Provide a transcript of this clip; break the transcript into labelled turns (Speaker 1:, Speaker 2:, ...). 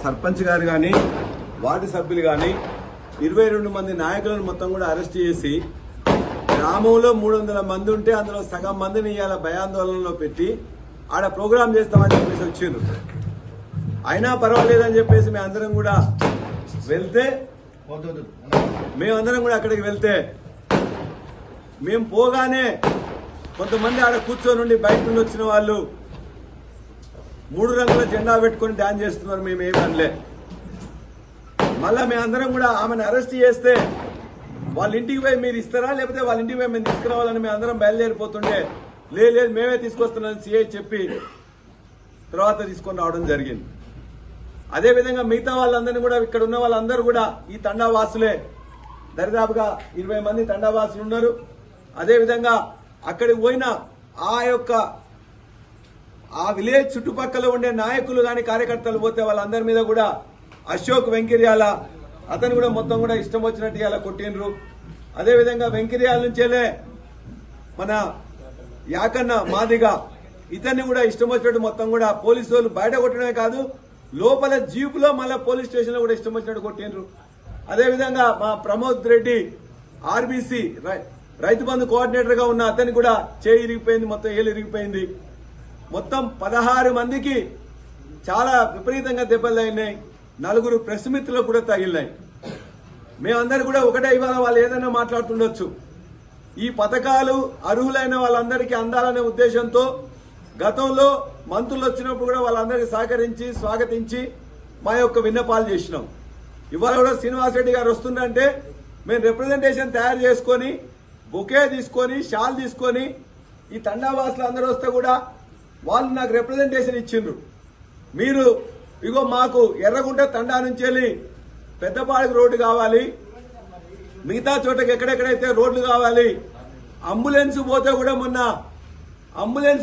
Speaker 1: సర్పంచ్ గారు కానీ వార్డు సభ్యులు కానీ 22 మంది నాయకులను మొత్తం కూడా అరెస్ట్ చేసి గ్రామంలో 300 మంది ఉంటే అందులో సగం మందిని ఇవాళ భయాందోళనలో పెట్టి ఆడ ప్రోగ్రాం చేస్తామని చెప్పేసి వచ్చిండ్రు. అయినా పర్వాలేదని చెప్పేసి మేమందరం కూడా వెళ్తే అక్కడికి వెళ్తే మేము పోగానే కొంతమంది ఆడ కూర్చొని బయట నుండి వచ్చిన వాళ్ళు 3 రంగుల జెండా పెట్టుకుని డాన్స్ చేస్తున్నారు. మేము ఏమి అనలే. మళ్ళా మేమందరం కూడా ఆమెను అరెస్ట్ చేస్తే వాళ్ళ ఇంటికి పోయి మీరు ఇస్తారా లేకపోతే వాళ్ళ ఇంటికి పోయి మేము తీసుకురావాలని మేమందరం బయలుదేరిపోతుండే లేదు మేమే తీసుకొస్తున్నామని సిఐ చెప్పి తర్వాత తీసుకొని రావడం జరిగింది. అదేవిధంగా మిగతా వాళ్ళందరినీ కూడా ఇక్కడ ఉన్న వాళ్ళందరూ కూడా ఈ తండావాసులే. దరిదాపుగా 20 మంది తండావాసులు ఉన్నారు. అదేవిధంగా అక్కడికి పోయిన ఆ విలేజ్ చుట్టుపక్కల ఉండే నాయకులు కానీ కార్యకర్తలు పోతే వాళ్ళందరి మీద కూడా అశోక్ వెంకిర్యాల అతను కూడా మొత్తం కూడా ఇష్టం వచ్చినట్టు ఇలా కొట్టిండ్రు. అదేవిధంగా వెంకిర్యాల నుంచేలే మన యాకన్న మాదిగా ఇతన్ని కూడా ఇష్టం వచ్చినట్టు మొత్తం కూడా పోలీసు వాళ్ళు బయట కొట్టడమే కాదు లోపల జీపులో మళ్ళీ పోలీస్ స్టేషన్ లో కూడా ఇష్టం వచ్చినట్టు కొట్టిండ్రు. అదేవిధంగా మా ప్రమోద్ రెడ్డి ఆర్బీసీ రైతు బంధు కోఆర్డినేటర్ గా ఉన్న అతనికి కూడా చేయి ఇరిగిపోయింది, మొత్తం ఏలు ఇరిగిపోయింది. మొత్తం 16 మందికి చాలా విపరీతంగా దెబ్బలు తగిలినాయి. 4 ప్రెస్ మిత్రులకు కూడా తగిలినాయి. మేమందరూ కూడా ఒకటే ఇవాళ వాళ్ళు ఏదైనా మాట్లాడుతుండొచ్చు. ఈ పథకాలు అర్హులైన వాళ్ళందరికీ అందాలనే ఉద్దేశంతో గతంలో మంత్రులు వచ్చినప్పుడు కూడా వాళ్ళందరికీ సహకరించి స్వాగతించి మా యొక్క విన్నపాలు చేసినాం. ఇవాళ కూడా శ్రీనివాసరెడ్డి గారు వస్తుందంటే మేము రిప్రజెంటేషన్ తయారు చేసుకొని బొకే తీసుకొని షాల్ తీసుకొని ఈ తండావాసులు అందరూ వస్తే కూడా వాళ్ళు నాకు రిప్రజెంటేషన్ ఇచ్చిండ్రు. మీరు ఇగో మాకు ఎర్రగుంట తండా నుంచి వెళ్ళి పెద్దపాడికి రోడ్డు కావాలి, మిగతా చోటకి ఎక్కడెక్కడైతే రోడ్లు కావాలి, అంబులెన్స్ పోతే కూడా మొన్న అంబులెన్స్